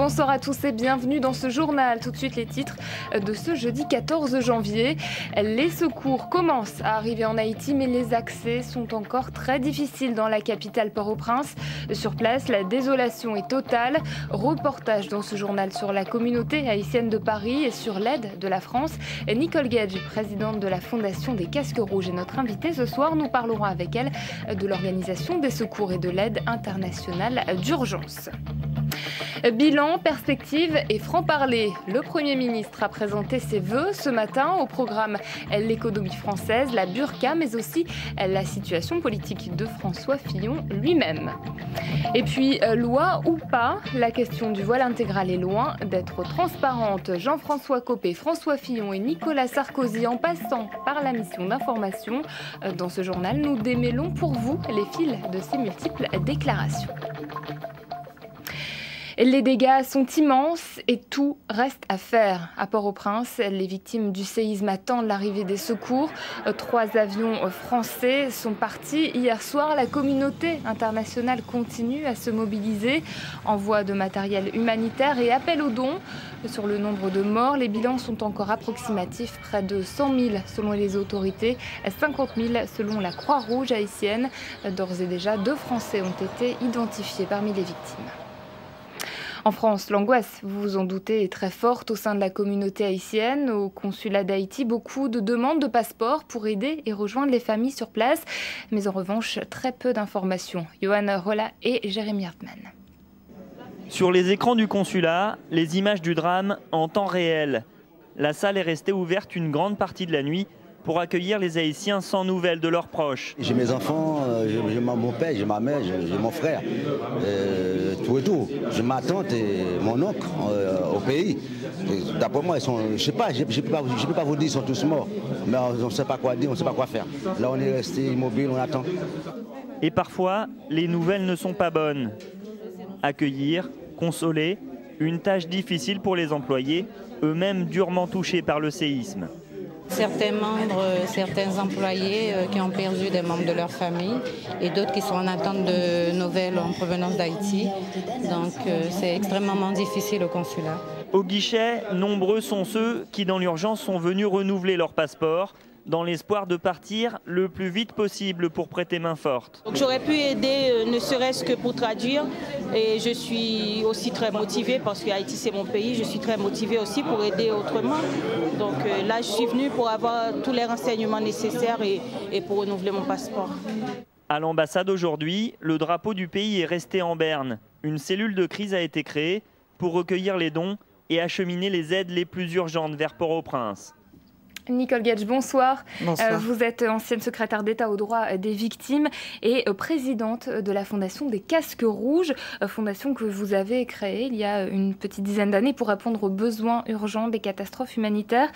Bonsoir à tous et bienvenue dans ce journal. Tout de suite les titres de ce jeudi 14 janvier. Les secours commencent à arriver en Haïti, mais les accès sont encore très difficiles dans la capitale Port-au-Prince. Sur place, la désolation est totale. Reportage dans ce journal sur la communauté haïtienne de Paris et sur l'aide de la France. Nicole Gage, présidente de la Fondation des Casques Rouges, est notre invitée ce soir. Nous parlerons avec elle de l'organisation des secours et de l'aide internationale d'urgence. Bilan, perspective et franc-parler. Le Premier ministre a présenté ses vœux ce matin au programme l'économie française, la burqa, mais aussi la situation politique de François Fillon lui-même. Et puis, loi ou pas, la question du voile intégral est loin d'être transparente. Jean-François Copé, François Fillon et Nicolas Sarkozy, en passant par la mission d'information. Dans ce journal, nous démêlons pour vous les fils de ces multiples déclarations. Les dégâts sont immenses et tout reste à faire. À Port-au-Prince, les victimes du séisme attendent l'arrivée des secours. 3 avions français sont partis hier soir. La communauté internationale continue à se mobiliser. Envoi de matériel humanitaire et appel aux dons. Sur le nombre de morts, les bilans sont encore approximatifs. Près de 100 000 selon les autorités, 50 000 selon la Croix-Rouge haïtienne. D'ores et déjà, 2 Français ont été identifiés parmi les victimes. En France, l'angoisse, vous vous en doutez, est très forte au sein de la communauté haïtienne. Au consulat d'Haïti, beaucoup de demandes de passeports pour aider et rejoindre les familles sur place. Mais en revanche, très peu d'informations. Johan Rolla et Jérémy Hartmann. Sur les écrans du consulat, les images du drame en temps réel. La salle est restée ouverte une grande partie de la nuit pour accueillir les Haïtiens sans nouvelles de leurs proches. J'ai mes enfants, j'ai mon père, j'ai ma mère, j'ai mon frère, tout et tout. J'ai ma tante et mon oncle au pays. D'après moi, ils sont, je sais pas, je peux pas vous dire, ils sont tous morts. Mais on ne sait pas quoi dire, on ne sait pas quoi faire. Là, on est resté immobile, on attend. Et parfois, les nouvelles ne sont pas bonnes. Accueillir, consoler, une tâche difficile pour les employés, eux-mêmes durement touchés par le séisme. Certains membres, certains employés qui ont perdu des membres de leur famille et d'autres qui sont en attente de nouvelles en provenance d'Haïti. Donc c'est extrêmement difficile au consulat. Au guichet, nombreux sont ceux qui dans l'urgence sont venus renouveler leur passeport dans l'espoir de partir le plus vite possible pour prêter main forte. J'aurais pu aider ne serait-ce que pour traduire et je suis aussi très motivée parce que Haïti c'est mon pays, je suis très motivée aussi pour aider autrement. Donc là je suis venue pour avoir tous les renseignements nécessaires et pour renouveler mon passeport. À l'ambassade aujourd'hui, le drapeau du pays est resté en berne. Une cellule de crise a été créée pour recueillir les dons et acheminer les aides les plus urgentes vers Port-au-Prince. Nicole Gage, bonsoir. Bonsoir. Vous êtes ancienne secrétaire d'État aux droits des victimes et présidente de la Fondation des Casques Rouges, fondation que vous avez créée il y a une petite dizaine d'années pour répondre aux besoins urgents des catastrophes humanitaires.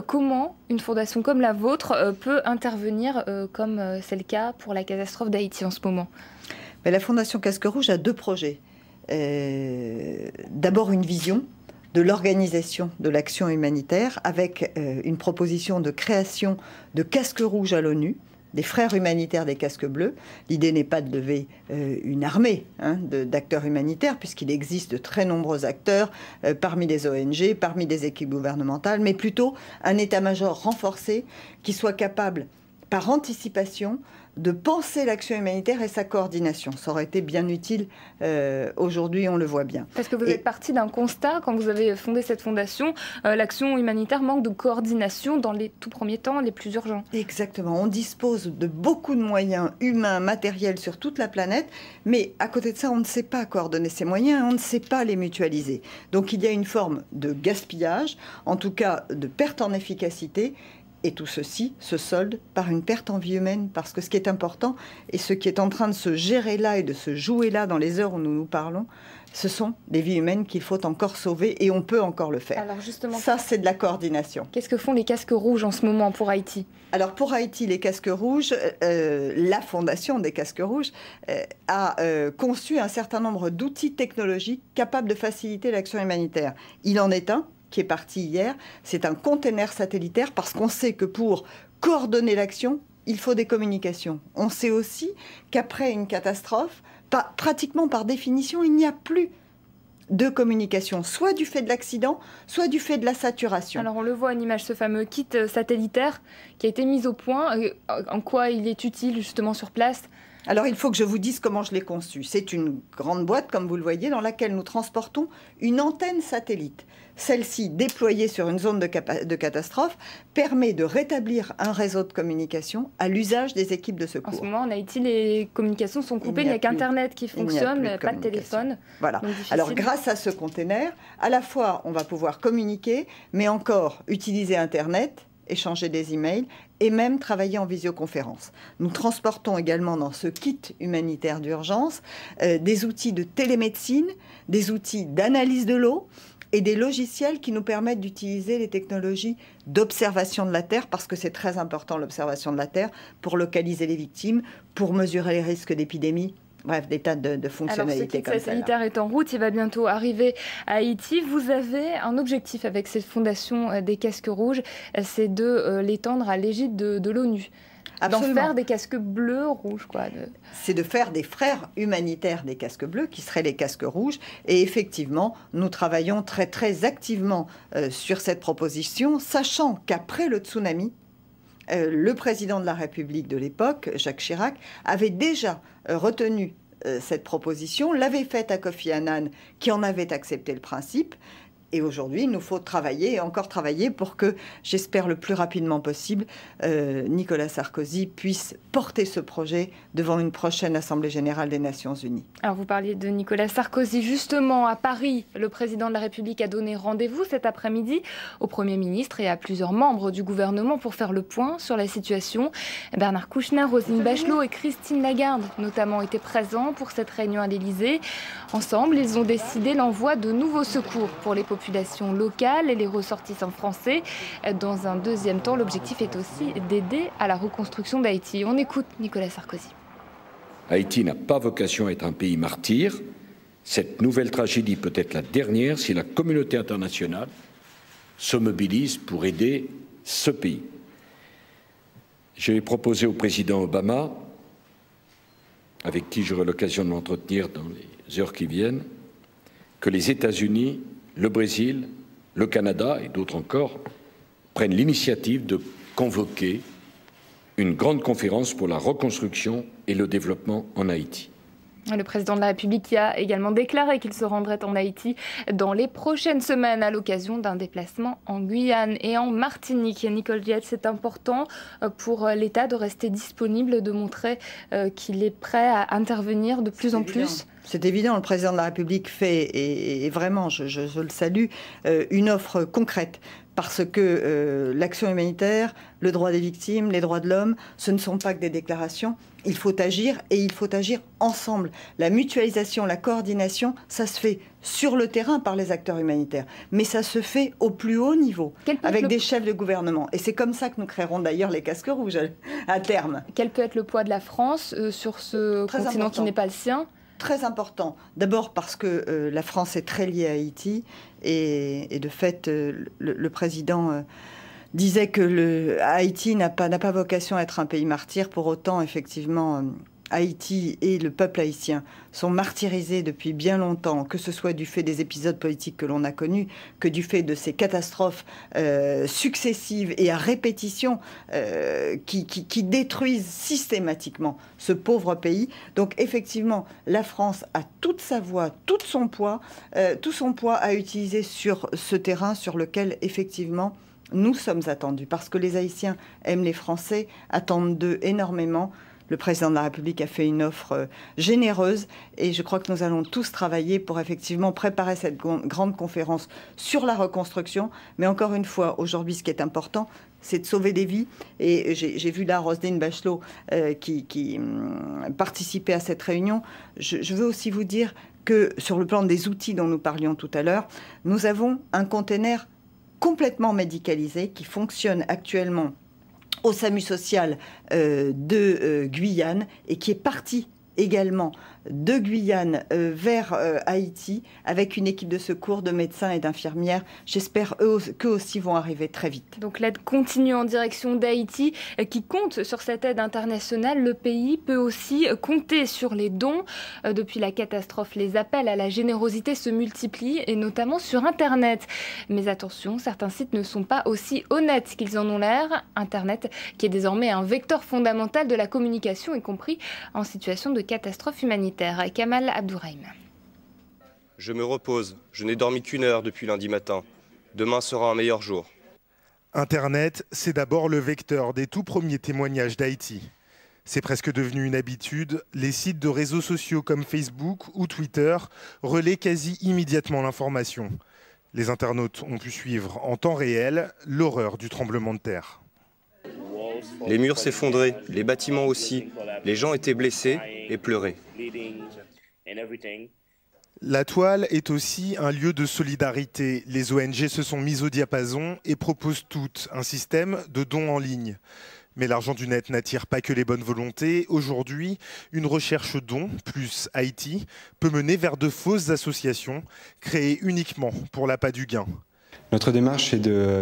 Comment une fondation comme la vôtre peut intervenir comme c'est le cas pour la catastrophe d'Haïti en ce moment? La Fondation Casques Rouges a 2 projets. D'abord une vision de l'organisation de l'action humanitaire avec une proposition de création de casques rouges à l'ONU, des frères humanitaires des casques bleus. L'idée n'est pas de lever une armée d'acteurs humanitaires, puisqu'il existe de très nombreux acteurs parmi les ONG, parmi les équipes gouvernementales, mais plutôt un état-major renforcé qui soit capable, par anticipation, de penser l'action humanitaire et sa coordination. Ça aurait été bien utile aujourd'hui, on le voit bien. Parce que vous êtes parti d'un constat, quand vous avez fondé cette fondation, l'action humanitaire manque de coordination dans les tout premiers temps, les plus urgents. Exactement. On dispose de beaucoup de moyens humains, matériels sur toute la planète, mais à côté de ça, on ne sait pas coordonner ces moyens, on ne sait pas les mutualiser. Donc il y a une forme de gaspillage, en tout cas de perte en efficacité. Et tout ceci se solde par une perte en vie humaine, parce que ce qui est important et ce qui est en train de se gérer là et de se jouer là dans les heures où nous nous parlons, ce sont des vies humaines qu'il faut encore sauver et on peut encore le faire. Alors justement, ça, c'est de la coordination. Qu'est-ce que font les Casques Rouges en ce moment pour Haïti? Alors pour Haïti, les Casques Rouges, la Fondation des Casques Rouges a conçu un certain nombre d'outils technologiques capables de faciliter l'action humanitaire. Il en est un qui est parti hier, c'est un container satellitaire parce qu'on sait que pour coordonner l'action, il faut des communications. On sait aussi qu'après une catastrophe, pratiquement par définition, il n'y a plus de communication, soit du fait de l'accident, soit du fait de la saturation. Alors on le voit en image, ce fameux kit satellitaire qui a été mis au point. En quoi il est utile justement sur place ? Alors il faut que je vous dise comment je l'ai conçu. C'est une grande boîte, comme vous le voyez, dans laquelle nous transportons une antenne satellite. Celle-ci, déployée sur une zone de catastrophe, permet de rétablir un réseau de communication à l'usage des équipes de secours. En ce moment, en Haïti, les communications sont coupées. Il n'y a qu'Internet qui fonctionne, pas de téléphone. Voilà. Alors grâce à ce container, à la fois on va pouvoir communiquer, mais encore utiliser Internet, échanger des emails et même travailler en visioconférence. Nous transportons également dans ce kit humanitaire d'urgence des outils de télémédecine, des outils d'analyse de l'eau et des logiciels qui nous permettent d'utiliser les technologies d'observation de la Terre, parce que c'est très important l'observation de la Terre, pour localiser les victimes, pour mesurer les risques d'épidémie. Bref, des tas de fonctionnalités comme ça. Alors, ce kit satellitaire est en route, il va bientôt arriver à Haïti. Vous avez un objectif avec cette fondation des casques rouges, c'est de l'étendre à l'égide de l'ONU. D'en faire des casques bleus, rouges, quoi. C'est de faire des frères humanitaires des casques bleus, qui seraient les casques rouges. Et effectivement, nous travaillons très, très activement sur cette proposition, sachant qu'après le tsunami, le président de la République de l'époque, Jacques Chirac, avait déjà retenu cette proposition, l'avait faite à Kofi Annan, qui en avait accepté le principe. Et aujourd'hui, il nous faut travailler et encore travailler pour que, j'espère le plus rapidement possible, Nicolas Sarkozy puisse porter ce projet devant une prochaine Assemblée générale des Nations Unies. Alors vous parliez de Nicolas Sarkozy. Justement, à Paris, le président de la République a donné rendez-vous cet après-midi au Premier ministre et à plusieurs membres du gouvernement pour faire le point sur la situation. Bernard Kouchner, Roselyne Bachelot et Christine Lagarde notamment étaient présents pour cette réunion à l'Élysée. Ensemble, ils ont décidé l'envoi de nouveaux secours pour les populations locales et les ressortissants français. Dans un deuxième temps, l'objectif est aussi d'aider à la reconstruction d'Haïti. On écoute Nicolas Sarkozy. Haïti n'a pas vocation à être un pays martyr. Cette nouvelle tragédie peut être la dernière si la communauté internationale se mobilise pour aider ce pays. J'ai proposé au président Obama, avec qui j'aurai l'occasion de m'entretenir dans les heures qui viennent, que les États-Unis, le Brésil, le Canada et d'autres encore prennent l'initiative de convoquer une grande conférence pour la reconstruction et le développement en Haïti. Le président de la République qui a également déclaré qu'il se rendrait en Haïti dans les prochaines semaines à l'occasion d'un déplacement en Guyane et en Martinique. Nicole Viette, c'est important pour l'État de rester disponible, de montrer qu'il est prêt à intervenir de plus en plus. C'est évident, le président de la République fait, et vraiment, je le salue, une offre concrète. Parce que l'action humanitaire, le droit des victimes, les droits de l'homme, ce ne sont pas que des déclarations. Il faut agir et il faut agir ensemble. La mutualisation, la coordination, ça se fait sur le terrain par les acteurs humanitaires. Mais ça se fait au plus haut niveau, avec des chefs de gouvernement. Et c'est comme ça que nous créerons d'ailleurs les casques rouges à terme. Quel peut être le poids de la France sur ce continent qui n'est pas le sien ? Très important. D'abord parce que la France est très liée à Haïti et de fait, le président disait que Haïti n'a pas vocation à être un pays martyr. Pour autant, effectivement, Haïti et le peuple haïtien sont martyrisés depuis bien longtemps, que ce soit du fait des épisodes politiques que l'on a connus, que du fait de ces catastrophes successives et à répétition qui détruisent systématiquement ce pauvre pays. Donc effectivement, la France a toute sa voix, tout son poids à utiliser sur ce terrain sur lequel effectivement nous sommes attendus. Parce que les Haïtiens aiment les Français, attendent d'eux énormément. Le président de la République a fait une offre généreuse et je crois que nous allons tous travailler pour effectivement préparer cette grande conférence sur la reconstruction. Mais encore une fois, aujourd'hui, ce qui est important, c'est de sauver des vies. Et j'ai vu là Roselyne Bachelot qui participait à cette réunion. Je veux aussi vous dire que sur le plan des outils dont nous parlions tout à l'heure, nous avons un container complètement médicalisé qui fonctionne actuellement au SAMU social de Guyane et qui est parti également de Guyane vers Haïti avec une équipe de secours, de médecins et d'infirmières. J'espère qu'eux aussi vont arriver très vite. Donc l'aide continue en direction d'Haïti qui compte sur cette aide internationale. Le pays peut aussi compter sur les dons. Depuis la catastrophe, les appels à la générosité se multiplient et notamment sur Internet. Mais attention, certains sites ne sont pas aussi honnêtes qu'ils en ont l'air. Internet qui est désormais un vecteur fondamental de la communication, y compris en situation de catastrophe humanitaire. Kamal Abdourahim. Je me repose, je n'ai dormi qu'1 heure depuis lundi matin. Demain sera un meilleur jour. Internet, c'est d'abord le vecteur des tout premiers témoignages d'Haïti. C'est presque devenu une habitude. Les sites de réseaux sociaux comme Facebook ou Twitter relaient quasi immédiatement l'information. Les internautes ont pu suivre en temps réel l'horreur du tremblement de terre. Les murs s'effondraient, les bâtiments aussi. Les gens étaient blessés et pleuraient. La toile est aussi un lieu de solidarité. Les ONG se sont mises au diapason et proposent toutes un système de dons en ligne. Mais l'argent du net n'attire pas que les bonnes volontés. Aujourd'hui, une recherche dons plus Haïti peut mener vers de fausses associations créées uniquement pour l'appât du gain. Notre démarche,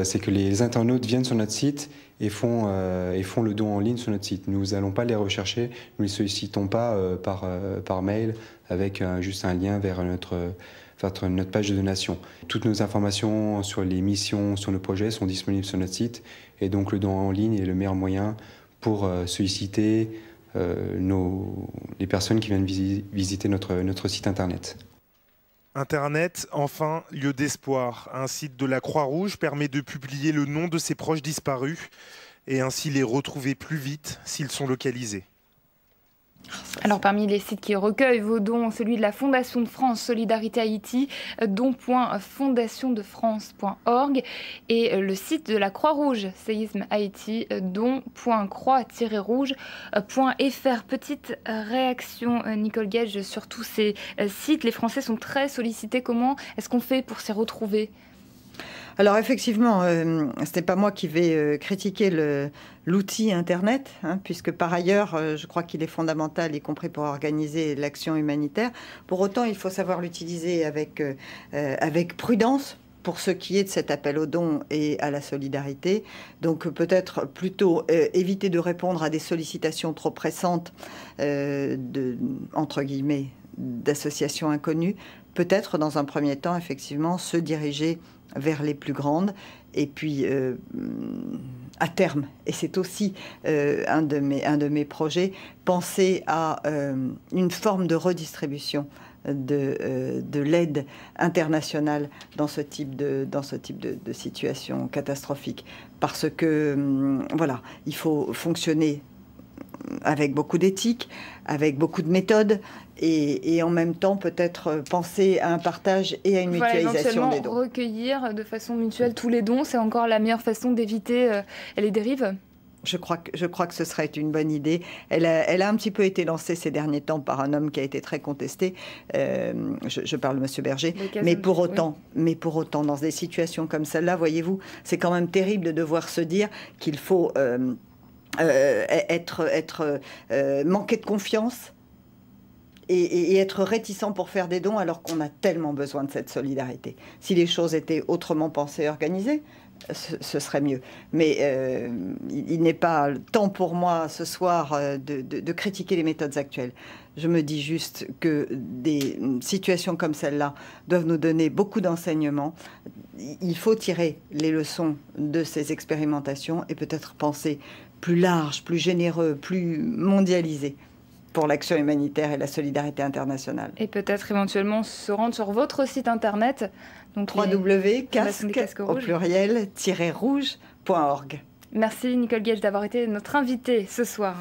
c'est que les internautes viennent sur notre site et font le don en ligne sur notre site. Nous n'allons pas les rechercher, nous ne les sollicitons pas par mail avec juste un lien vers notre page de donation. Toutes nos informations sur les missions, sur nos projets sont disponibles sur notre site et donc le don en ligne est le meilleur moyen pour solliciter les personnes qui viennent visiter notre site internet. Internet, enfin, lieu d'espoir. Un site de la Croix-Rouge permet de publier le nom de ses proches disparus et ainsi les retrouver plus vite s'ils sont localisés. Alors parmi les sites qui recueillent vos dons, celui de la Fondation de France Solidarité Haïti, don.fondationdefrance.org et le site de la Croix-Rouge, Séisme Haïti, don.croix-rouge.fr. Petite réaction, Nicole Gage, sur tous ces sites. Les Français sont très sollicités. Comment est-ce qu'on fait pour s'y retrouver ? Alors effectivement, ce n'est pas moi qui vais critiquer l'outil Internet, puisque par ailleurs, je crois qu'il est fondamental, y compris pour organiser l'action humanitaire. Pour autant, il faut savoir l'utiliser avec prudence pour ce qui est de cet appel aux dons et à la solidarité. Donc peut-être plutôt éviter de répondre à des sollicitations trop pressantes, entre guillemets, d'associations inconnues. Peut-être dans un premier temps, effectivement, se diriger vers les plus grandes et puis à terme, et c'est aussi un de mes projets, penser à une forme de redistribution de l'aide internationale dans ce type de situation catastrophique, parce que voilà, il faut fonctionner avec beaucoup d'éthique, avec beaucoup de méthodes, et en même temps peut-être penser à un partage et à une mutualisation des dons. Recueillir de façon mutuelle tous les dons, c'est encore la meilleure façon d'éviter les dérives ? Je crois que ce serait une bonne idée. Elle a un petit peu été lancée ces derniers temps par un homme qui a été très contesté. Je parle de M. Berger. Mais pour autant, dans des situations comme celle-là, voyez-vous, c'est quand même terrible de devoir se dire qu'il faut manquer de confiance et être réticent pour faire des dons alors qu'on a tellement besoin de cette solidarité. Si les choses étaient autrement pensées et organisées, ce serait mieux. Mais il n'est pas temps pour moi ce soir de critiquer les méthodes actuelles. Je me dis juste que des situations comme celle-là doivent nous donner beaucoup d'enseignements. Il faut tirer les leçons de ces expérimentations et peut-être penser plus large, plus généreux, plus mondialisé pour l'action humanitaire et la solidarité internationale. Et peut-être éventuellement se rendre sur votre site internet, donc www.casque-rouge.org. Merci Nicole Gage d'avoir été notre invitée ce soir.